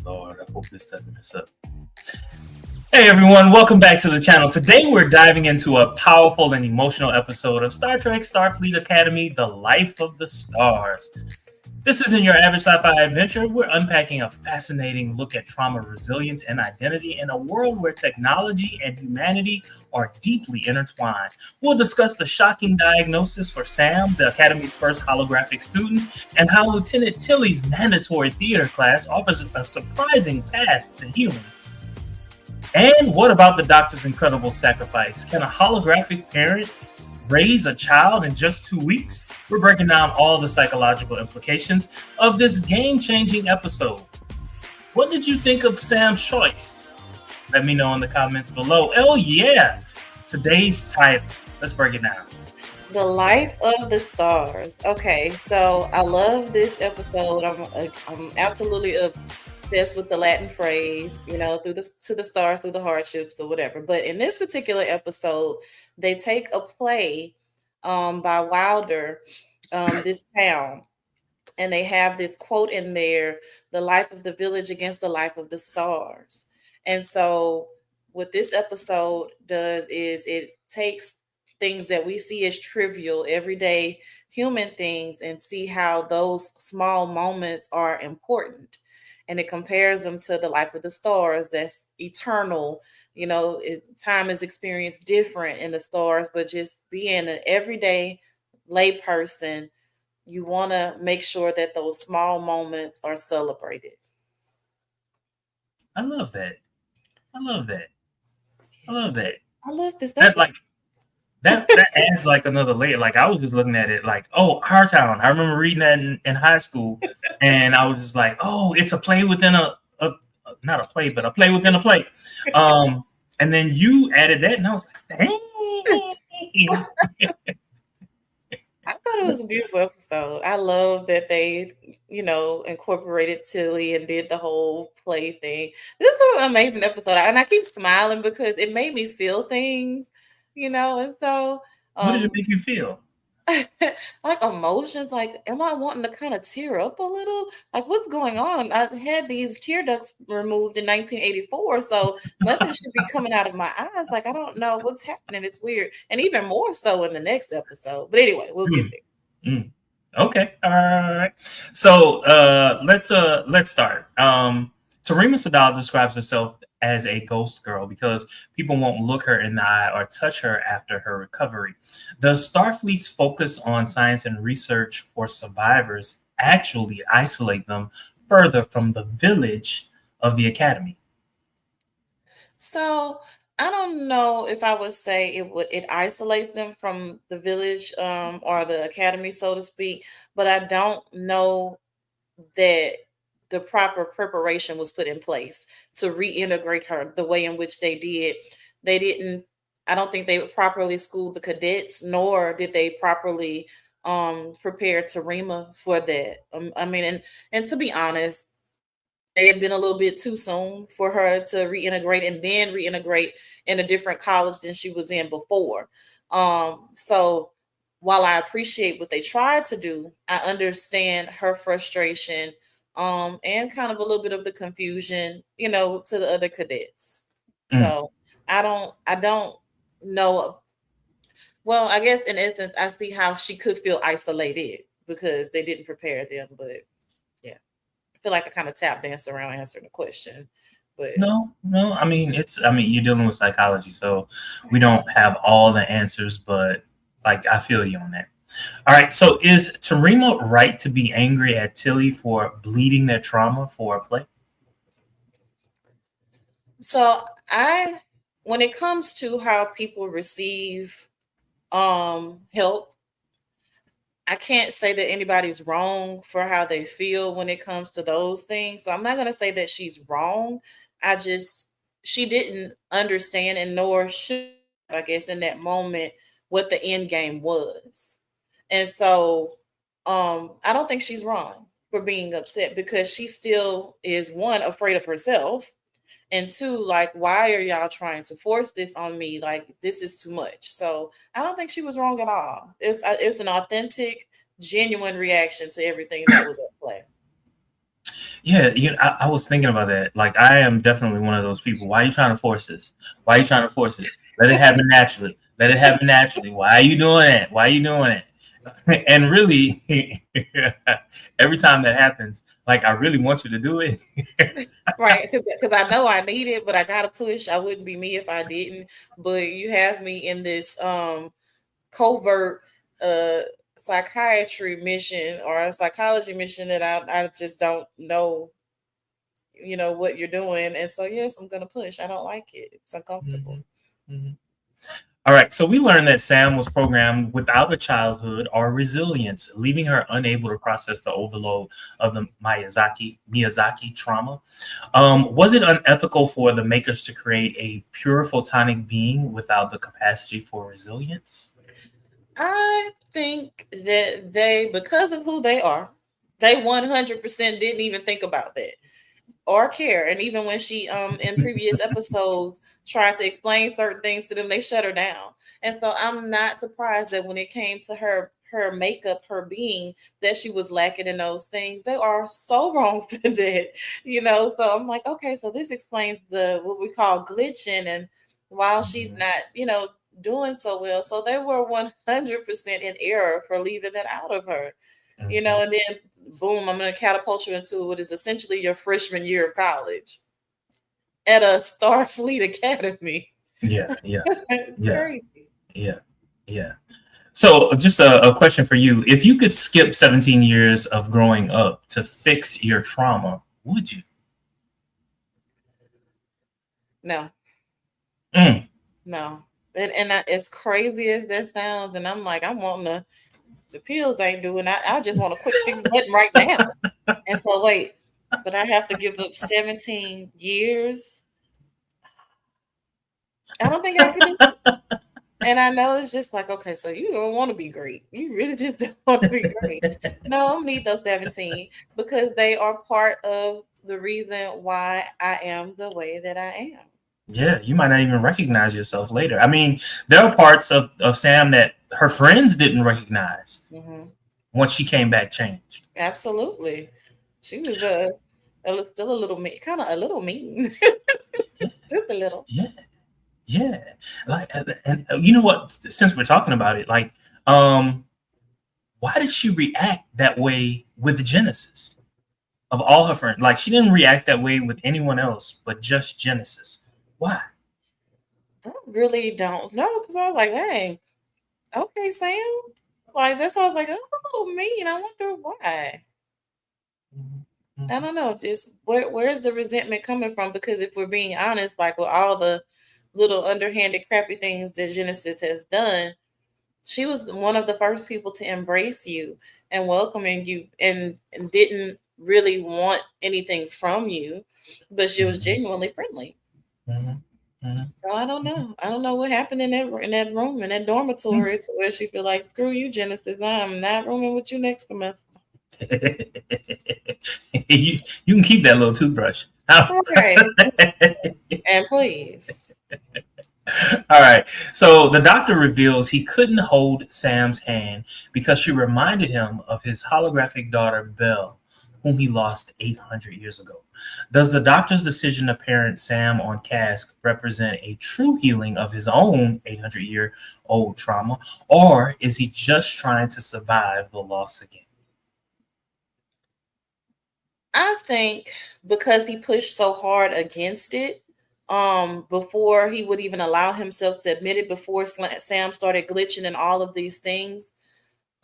Lord, I hope this doesn't mess up. Hey everyone, welcome back to the channel. Today we're diving into a powerful and emotional episode of Star Trek Starfleet Academy, The Life of the Stars. This isn't your average sci-fi adventure. We're unpacking a fascinating look at trauma, resilience, and identity in a world where technology and humanity are deeply intertwined. We'll discuss the shocking diagnosis for Sam, the Academy's first holographic student, and how Lieutenant Tilly's mandatory theater class offers a surprising path to healing. And what about the Doctor's incredible sacrifice? Can a holographic parent raise a child in just 2 weeks? We're breaking down all the psychological implications of this game-changing episode. What did you think of Sam's choice? Let me know in the comments below. Oh yeah, today's title. Let's break it down. The Life of the Stars. Okay, so I love this episode. I'm absolutely obsessed with the Latin phrase, to the stars, through the hardships, or whatever. But in this particular episode, they take a play by Wilder, this town, and they have this quote in there: "The life of the village against the life of the stars." And so, what this episode does is it takes things that we see as trivial, everyday human things, and see how those small moments are important. And it compares them to the life of the stars that's eternal. Time is experienced different in the stars, but just being an everyday lay person, you want to make sure that those small moments are celebrated. I love that. I love this. That adds like another layer. Like I was just looking at it like, oh, Hartown. I remember reading that in high school, and I was just like, oh, it's a play within not a play, but a play within a play. And then you added that, and I was like, dang. I thought it was a beautiful episode. I love that they, incorporated Tilly and did the whole play thing. This is an amazing episode, and I keep smiling because it made me feel things. And so what did it make you feel? Like emotions, like, am I wanting to kind of tear up a little? Like, what's going on? I had these tear ducts removed in 1984, so nothing should be coming out of my eyes. Like, I don't know what's happening. It's weird, and even more so in the next episode. But anyway, we'll get there. Okay, all right. So let's start. Tarima Siddal describes herself as a ghost girl because people won't look her in the eye or touch her after her recovery. The Starfleet's focus on science and research for survivors actually isolate them further from the village of the Academy. So I don't know if I would say it isolates them from the village or the Academy, so to speak, but I don't know that the proper preparation was put in place to reintegrate her the way in which they did. I don't think they properly schooled the cadets, nor did they properly prepare Tarima for that. And to be honest, it had been a little bit too soon for her to reintegrate and then reintegrate in a different college than she was in before. So while I appreciate what they tried to do, I understand her frustration and kind of a little bit of the confusion, to the other cadets. So I don't know. Well, I guess in essence, I see how she could feel isolated because they didn't prepare them. But yeah, I feel like I kind of tap dance around answering the question. But no, you're dealing with psychology, so we don't have all the answers, but like I feel you on that. All right, so is Tarima right to be angry at Tilly for bleeding their trauma for a play? So when it comes to how people receive help, I can't say that anybody's wrong for how they feel when it comes to those things. So I'm not going to say that she's wrong. She didn't understand, and nor should, I guess, in that moment, what the end game was. And so I don't think she's wrong for being upset because she still is, one, afraid of herself, and two, like, why are y'all trying to force this on me? Like, this is too much. So I don't think she was wrong at all. It's an authentic, genuine reaction to everything that was at play. Yeah, I was thinking about that. Like, I am definitely one of those people. Why are you trying to force this? Why are you trying to force it? Let it happen naturally. Let it happen naturally. Why are you doing it? Why are you doing it? And really, every time that happens, like, I really want you to do it. Right, because I know I need it, but I gotta push. I wouldn't be me if I didn't. But you have me in this covert uh psychiatry mission or a psychology mission that I just don't know, what you're doing. And so yes, I'm gonna push. I don't like it. It's uncomfortable. Mhm, mhm. All right, so we learned that Sam was programmed without a childhood or resilience, leaving her unable to process the overload of the Miyazaki trauma. Was it unethical for the makers to create a pure photonic being without the capacity for resilience? I think that because of who they are, they 100% didn't even think about that or care. And even when she in previous episodes tried to explain certain things to them, they shut her down. And so I'm not surprised that when it came to her makeup, her being, that she was lacking in those things. They are so wrong for that. So I'm like, okay, so this explains the what we call glitching, and while she's Mhm, not doing so well. So they were 100% in error for leaving that out of her. mhm. And then boom, I'm going to catapult you into what is essentially your freshman year of college at a Starfleet Academy. Yeah, yeah, It's yeah, crazy. yeah, yeah. So, just a question for you. If you could skip 17 years of growing up to fix your trauma, would you? No, Mm. no. As crazy as that sounds, and I'm like, I'm wanting the pills ain't doing. I just want a quick fix button right now. And so wait, but I have to give up 17 years. I don't think I could do. And I know it's just like, okay, so you don't want to be great. You really just don't want to be great. No, I don't need those 17 because they are part of the reason why I am the way that I am. Yeah, you might not even recognize yourself later. I mean, there are parts of Sam that her friends didn't recognize Hmm. once she came back changed. Absolutely. She was still a little mean, kind of a little mean, Yeah, just a little. yeah, yeah. Like, and you know what? Since we're talking about it, like, um, why did she react that way with Genesis? Of all her friends, like, she didn't react that way with anyone else, but just Genesis. Why? I really don't know because I was like, dang, okay, Sam. Like that's why I was like, that's a little mean. I wonder why. Mhm, I mhm, don't know. Just where's the resentment coming from? Because if we're being honest, like with all the little underhanded, crappy things that Genesis has done, she was one of the first people to embrace you and welcoming you, and didn't really want anything from you, but she was mhm, genuinely friendly. mhm, mhm, So I don't know. I don't know what happened in that room in that mhm. dormitory to where she feel like screw you, Genesis. I'm not rooming with you next semester. You can keep that little toothbrush. All Okay, and please. right. So the doctor reveals he couldn't hold Sam's hand because she reminded him of his holographic daughter, Belle, whom he lost 800 years ago. Does the doctor's decision to parent Sam on Cask represent a true healing of his own 800-year-old trauma, or is he just trying to survive the loss again? I think because he pushed so hard against it, before he would even allow himself to admit it, before Sam started glitching and all of these things,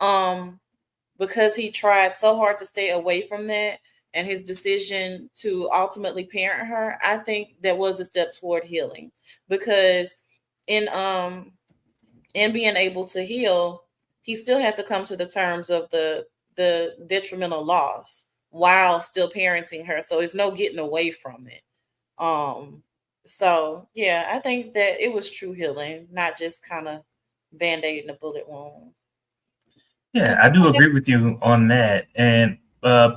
um, because he tried so hard to stay away from that, and his decision to ultimately parent her, I think that was a step toward healing. Because in being able to heal, he still had to come to the terms of the detrimental loss while still parenting her. So there's no getting away from it. Um, so yeah, I think that it was true healing, not just kind of band-aiding a bullet wound. Yeah, I do agree with you on that. And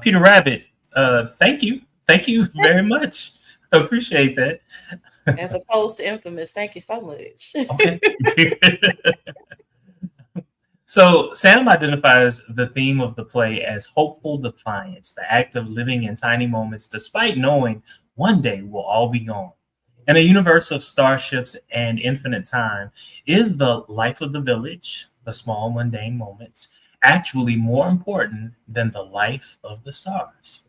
Peter Rabbit, thank you very much. Appreciate that. As opposed to infamous. Thank you so much. Okay. So Sam identifies the theme of the play as hopeful defiance, the act of living in tiny moments despite knowing one day we'll all be gone. In a universe of starships and infinite time, is the life of the village, the small mundane moments, actually more important than the life of the stars?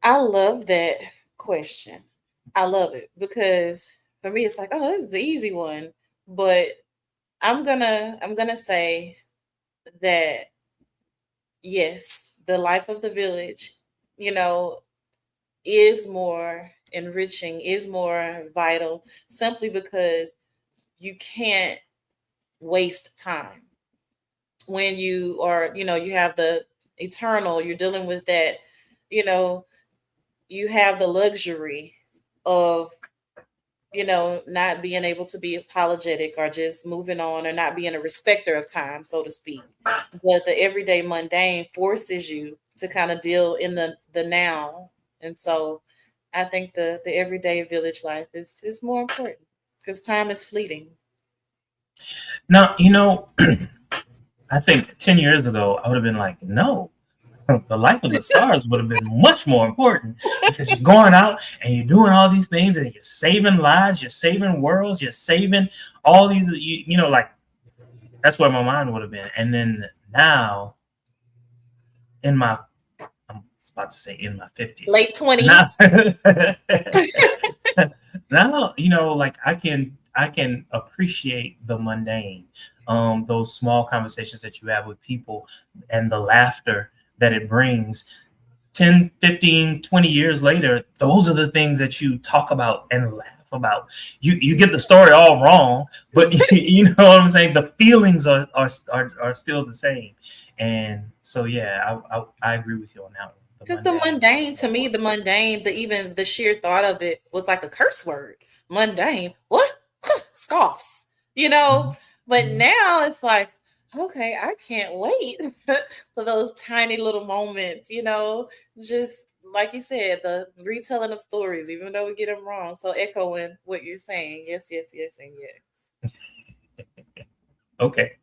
I love that question. I love it because for me it's like, oh, this is the easy one. But I'm gonna say that yes, the life of the village, you know, is more enriching, is more vital, simply because you can't waste time when you are, you have the eternal, you're dealing with that, you know, you have the luxury of, not being able to be apologetic or just moving on or not being a respecter of time, so to speak. But the everyday mundane forces you to kind of deal in the now. And so I think the everyday village life is more important because time is fleeting. Now, I think 10 years ago, I would have been like, no, the life of the stars would have been much more important because you're going out and you're doing all these things and you're saving lives, you're saving worlds, you're saving all these, like that's where my mind would have been. And then now, in my, I'm about to say in my 50s, Late now, 20s. now, like I can appreciate the mundane, those small conversations that you have with people and the laughter that it brings 10, 15, 20 years later. Those are the things that you talk about and laugh about. You get the story all wrong, but you know what I'm saying, the feelings are still the same. And so yeah, I agree with you on that one. The Because the mundane is mundane, more to me, the important. mundane, the even the sheer thought of it was like a curse word. Mundane. What? Scoffs. You know? Mhm. But now it's like, okay, I can't wait for those tiny little moments, just like you said, the retelling of stories, even though we get them wrong. So echoing what you're saying. Yes, yes, yes, and yes. Okay.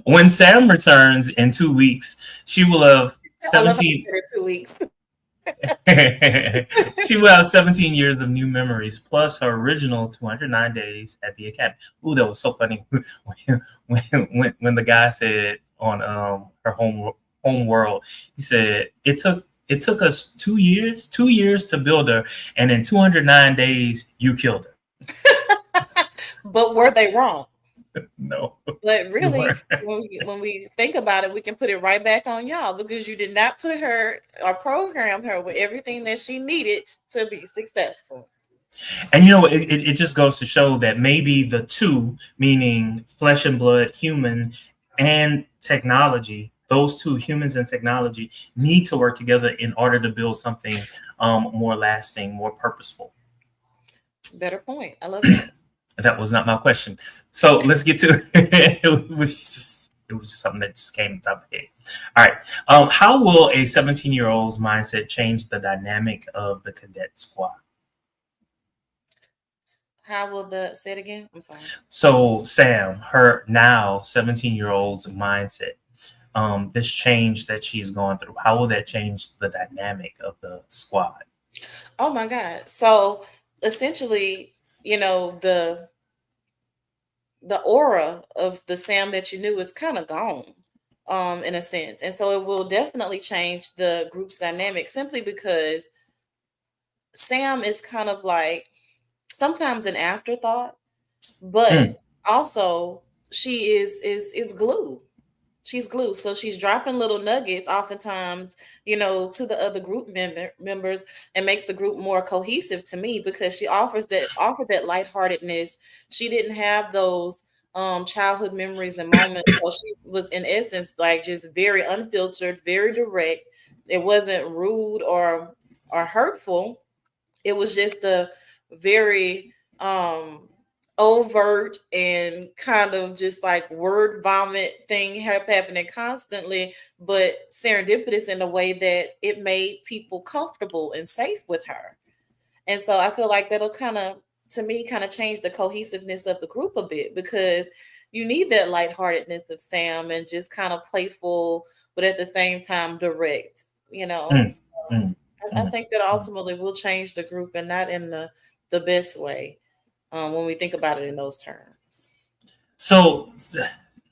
When Sam returns in 2 weeks, she will have I love how you 17 said it 2 weeks. she will have 17 years of new memories plus her original 209 days at the academy. Ooh, that was so funny when the guy said on her home world, he said it took us 2 years to build her, and in 209 days you killed her. But were they wrong? No, But you really, weren't. when we think about it, we can put it right back on y'all because you did not put her or program her with everything that she needed to be successful. And it just goes to show that maybe the two, meaning flesh and blood, human and technology, those two, humans and technology, need to work together in order to build something more lasting, more purposeful. Better point. I love that. That was not my question. So let's get to it. It was just something that just came to the top of the head. All right. How will a 17-year-old's mindset change the dynamic of the cadet squad? How will the say it again? I'm sorry. So Sam, her now 17-year-old's mindset, this change that she's gone through, how will that change the dynamic of the squad? Oh my God. So essentially, the aura of the Sam that you knew is kind of gone, in a sense. And so it will definitely change the group's dynamic simply because Sam is kind of like sometimes an afterthought, but Mm, also she is glue. She's glue. So she's dropping little nuggets oftentimes, to the other group members and makes the group more cohesive to me because she offered that lightheartedness. She didn't have those childhood memories and moments. So she was in essence like just very unfiltered, very direct. It wasn't rude or hurtful. It was just a very overt and kind of just like word vomit thing happening constantly, but serendipitous in a way that it made people comfortable and safe with her. And so I feel like that'll kind of, to me, kind of change the cohesiveness of the group a bit because you need that lightheartedness of Sam and just kind of playful, but at the same time direct. You know, Mm, so mm, I mm. think that ultimately will change the group, and not in the best way when we think about it in those terms. So,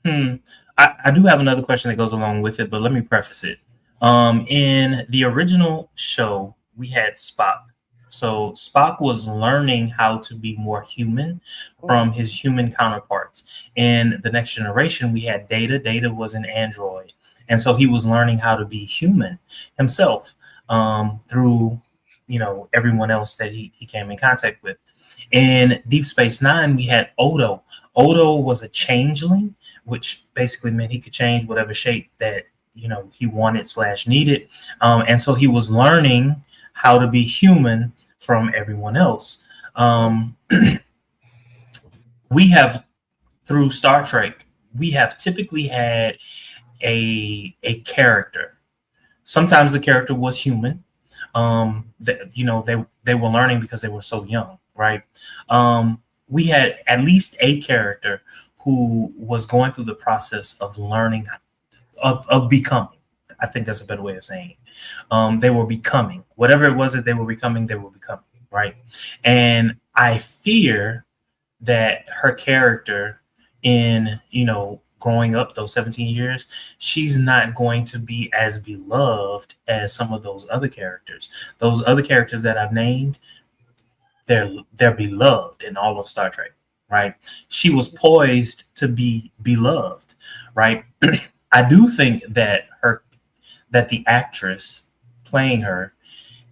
hmm, I do have another question that goes along with it, but let me preface it. In the original show, we had Spock. So Spock was learning how to be more human from Mhm. his human counterparts. In the Next Generation, we had Data. Data was an android, and so he was learning how to be human himself through everyone else that he came in contact with. In Deep Space Nine, we had Odo. Odo was a changeling, which basically meant he could change whatever shape that he wanted slash needed, and so he was learning how to be human from everyone else. Um, we have through Star Trek, we have typically had a character. Sometimes the character was human. They were learning because they were so young, right? We had at least a character who was going through the process of learning of becoming. I think that's a better way of saying it. They were becoming whatever it was that they were becoming. They were becoming, right? And I fear that her character in growing up those 17 years, she's not going to be as beloved as some of those other characters. Those other characters that I've named, they're beloved in all of Star Trek, right? She was poised to be beloved, right? I do think that the actress playing her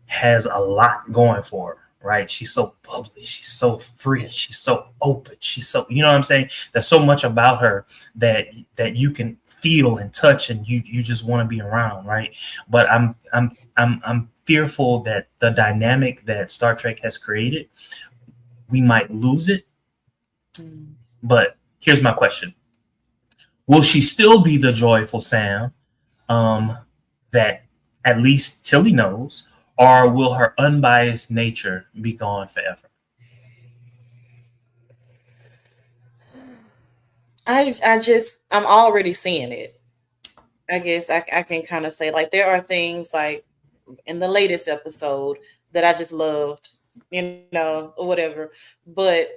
has a lot going for her, right? She's so bubbly, she's so free, she's so open, she's so what I'm saying. There's so much about her that you can feel and touch, and you just want to be around, right? But I'm fearful that the dynamic that Star Trek has created, we might lose it. Mm. But here's my question: will she still be the joyful Sam that at least Tilly knows, or will her unbiased nature be gone forever? I'm already seeing it. I guess I can kind of say, like, there are things like in the latest episode that I just loved, or whatever. But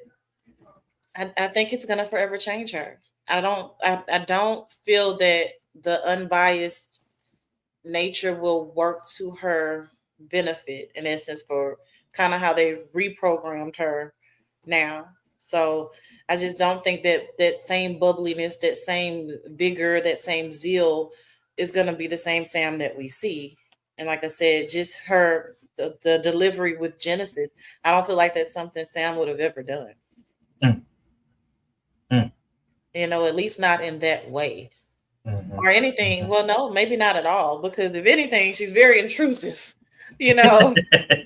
I think it's gonna forever change her. I don't feel that the unbiased nature will work to her benefit, in essence, for kind of how they reprogrammed her now. So I just don't think that that same bubbliness, that same vigor, that same zeal is going to be the same Sam that we see. And like I said, just the delivery with Genesis, I don't feel like that's something Sam would have ever done. Mm, mm, At least not in that way. mhm, Or anything. mhm. Well, no, maybe not at all. Because if anything, she's very intrusive. You know.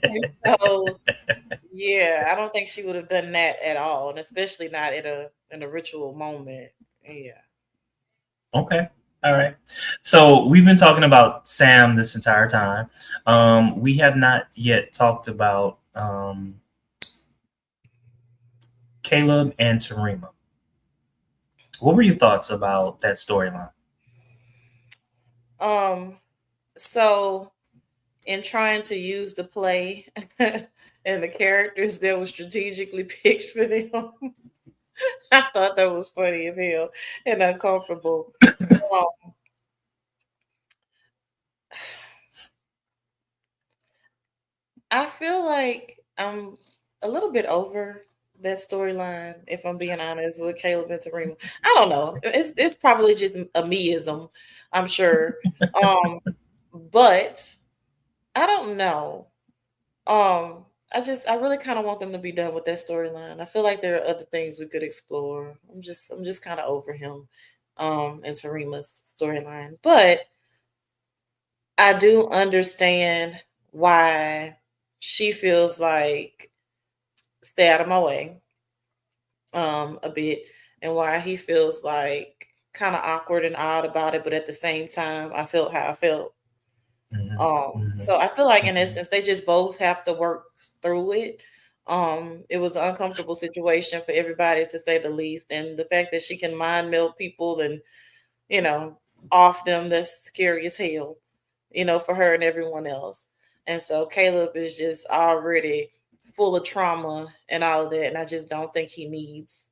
And so yeah, I don't think she would have done that at all, and especially not in a ritual moment. Yeah. Okay. All right. So we've been talking about Sam this entire time. We have not yet talked about Caleb and Tarima. What were your thoughts about that storyline? Um. So in trying to use the play and the characters that were strategically picked for them, I thought that was funny as hell and uncomfortable. Um, I feel like I'm a little bit over that storyline, if I'm being honest, with Caleb and Tarima. I don't know. It's probably just a meism, I'm sure. Um, but I don't know. I really kind of want them to be done with that storyline. I feel like there are other things we could explore. I'm just kind of over him, and Tarima's storyline. But I do understand why she feels like stay out of my way, a bit, and why he feels like kind of awkward and odd about it, but at the same time I felt how I felt. Mhm, mhm, So I feel like in mhm, essence they just both have to work through it. It was an uncomfortable situation for everybody, to say the least. And the fact that she can mind meld people and, you know, off them, that's scary as hell, for her and everyone else. And so Caleb is just already full of trauma and all of that. And I just don't think he needs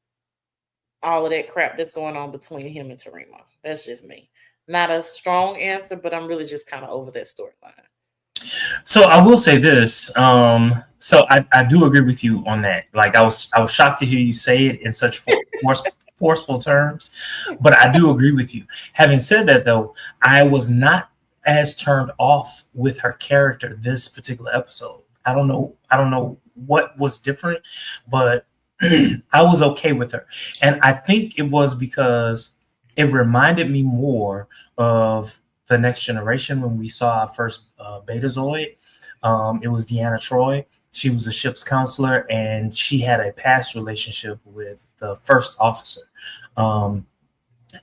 all of that crap that's going on between him and Tarima. That's just me. Not a strong answer, but I'm really just kind of over that storyline. So I will say this. So I do agree with you on that. Like I was shocked to hear you say it in such forceful terms, but I do agree with you. Having said that, though, I was not as turned off with her character this particular episode. I don't know what was different, but I was okay with her, and I think it was because it reminded me more of the Next Generation when we saw our first Betazoid. It was Deanna Troi. She was a ship's counselor, and she had a past relationship with the first officer.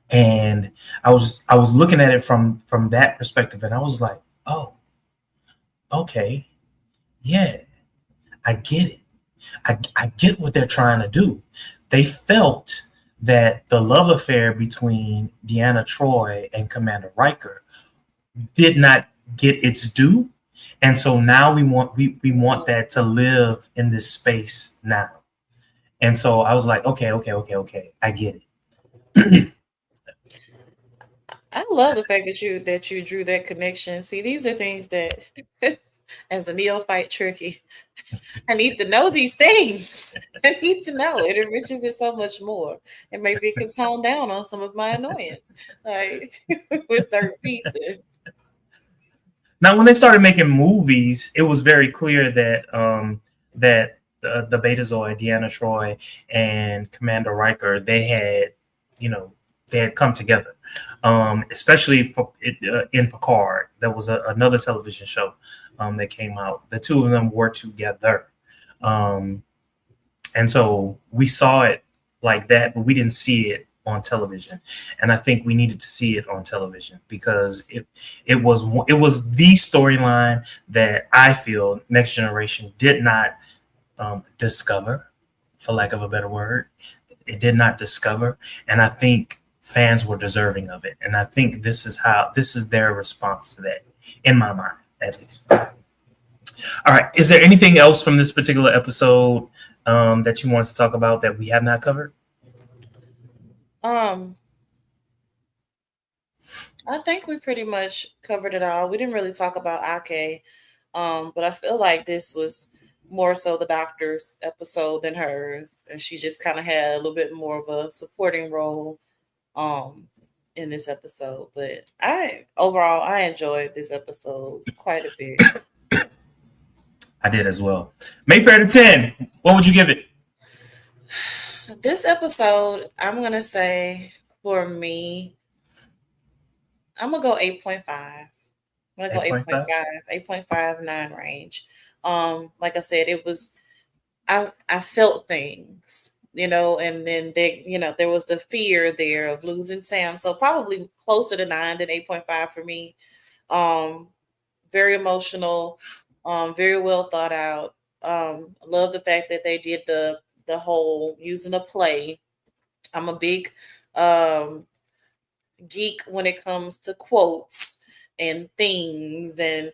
And I was looking at it from that perspective, and I was like, oh, okay, yeah, I get it. I get what they're trying to do. They felt that the love affair between Deanna Troi and Commander Riker did not get its due, and so now we want that to live in this space now. And so I was like, okay, I get it. I love the fact that you drew that connection. See, these are things that, as a neophyte tricky, I need to know these things. I need to know. It enriches it so much more. And maybe it can tone down on some of my annoyance, like with certain pieces. Now, when they started making movies, it was very clear that that the Betazoid, Deanna Troi, and Commander Riker, they had come together. Especially for in Picard, there was another television show that came out. The two of them were together, and so we saw it like that, but we didn't see it on television. And I think we needed to see it on television because it was the storyline that I feel Next Generation did not discover, for lack of a better word. It did not discover, and I think fans were deserving of it. And I think this is their response to that, in my mind, at least. All right. Is there anything else from this particular episode that you want to talk about that we have not covered? I think we pretty much covered it all. We didn't really talk about Ake, but I feel like this was more so the doctor's episode than hers, and she just kind of had a little bit more of a supporting role in this episode. But I enjoyed this episode quite a bit. I did as well. Mayfair to 10. What would you give it? This episode, I'm gonna say, for me, I'm gonna go 8.5. I'm gonna go 8.5, 8.5, 9 range. Like I said, it was I felt things, and then there was the fear there of losing Sam. So probably closer to 9 than 8.5 for me. Very emotional, very well thought out. Love the fact that they did the whole using a play. I'm a big geek when it comes to quotes and things and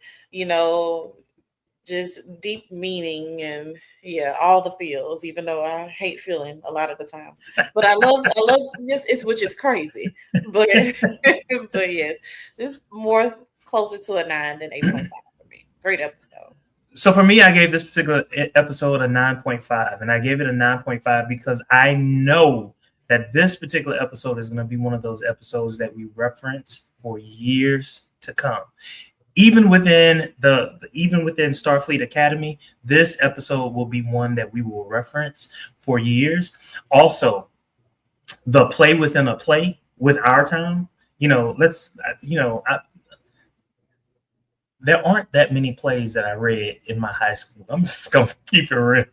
just deep meaning and all the feels, even though I hate feeling a lot of the time. But I love just which is crazy. But but yes, this more closer to a 9 than 8.5 for me. Great episode. So for me, I gave this particular episode a 9.5, and I gave it a 9.5 because I know that this particular episode is going to be one of those episodes that we reference for years to come. Even within Starfleet Academy, this episode will be one that we will reference for years. Also, the play within a play with our town. There aren't that many plays that I read in my high school. I'm just going to keep it real.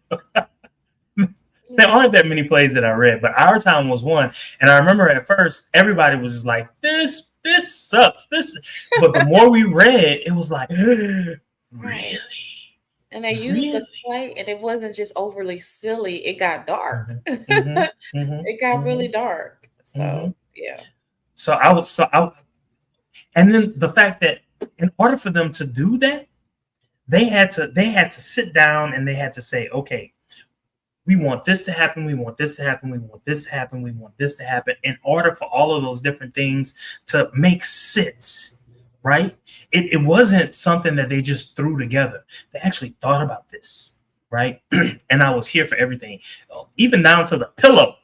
There aren't that many plays that I read, but Our Town was one. And I remember at first, everybody was just like, this sucks. But the more we read, it was like, really? And they used the clay, and it wasn't just overly silly. It got dark. It got really dark. So yeah. And then the fact that in order for them to do that, they had to sit down and they had to say, okay, we want this to happen, we want this to happen, we want this to happen, we want this to happen, in order for all of those different things to make sense, right? It wasn't something that they just threw together. They actually thought about this, right? And I was here for everything, even down to the pillow.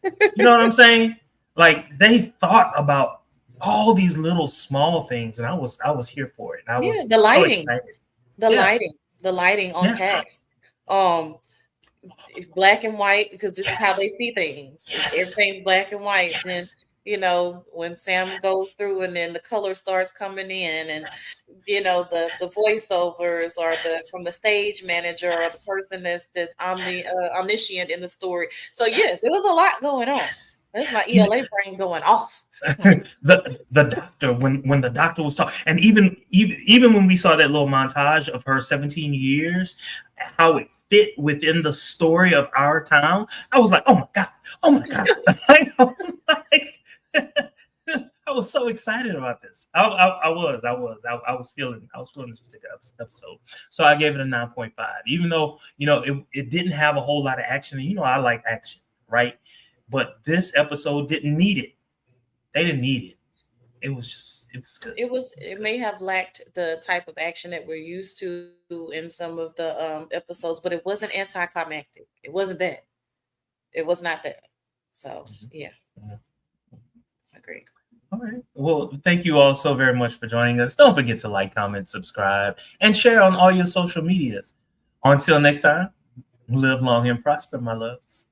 You know what I'm saying? Like, they thought about all these little small things, and I was here for it. And I was the lighting, so excited. The lighting on cast. Black and white, because this is how they see things. Everything's black and white. Then when Sam goes through and then the color starts coming in, and the voiceovers or from the stage manager or the person that's omniscient in the story. So yes, there was a lot going on. That's my ELA brain going off. the doctor, when the doctor was talking, and even when we saw that little montage of her 17 years, how it fit within the story of our town, I was like, oh my god. I was so excited about this. I was feeling this particular episode. So I gave it a 9.5, even though it didn't have a whole lot of action. And I like action, right? But this episode didn't need it. They didn't need it. It was good. It may have lacked the type of action that we're used to in some of the episodes, but it wasn't anticlimactic. It wasn't that. It was not that. So yeah. Agree. All right. Well, thank you all so very much for joining us. Don't forget to like, comment, subscribe, and share on all your social medias. Until next time, live long and prosper, my loves.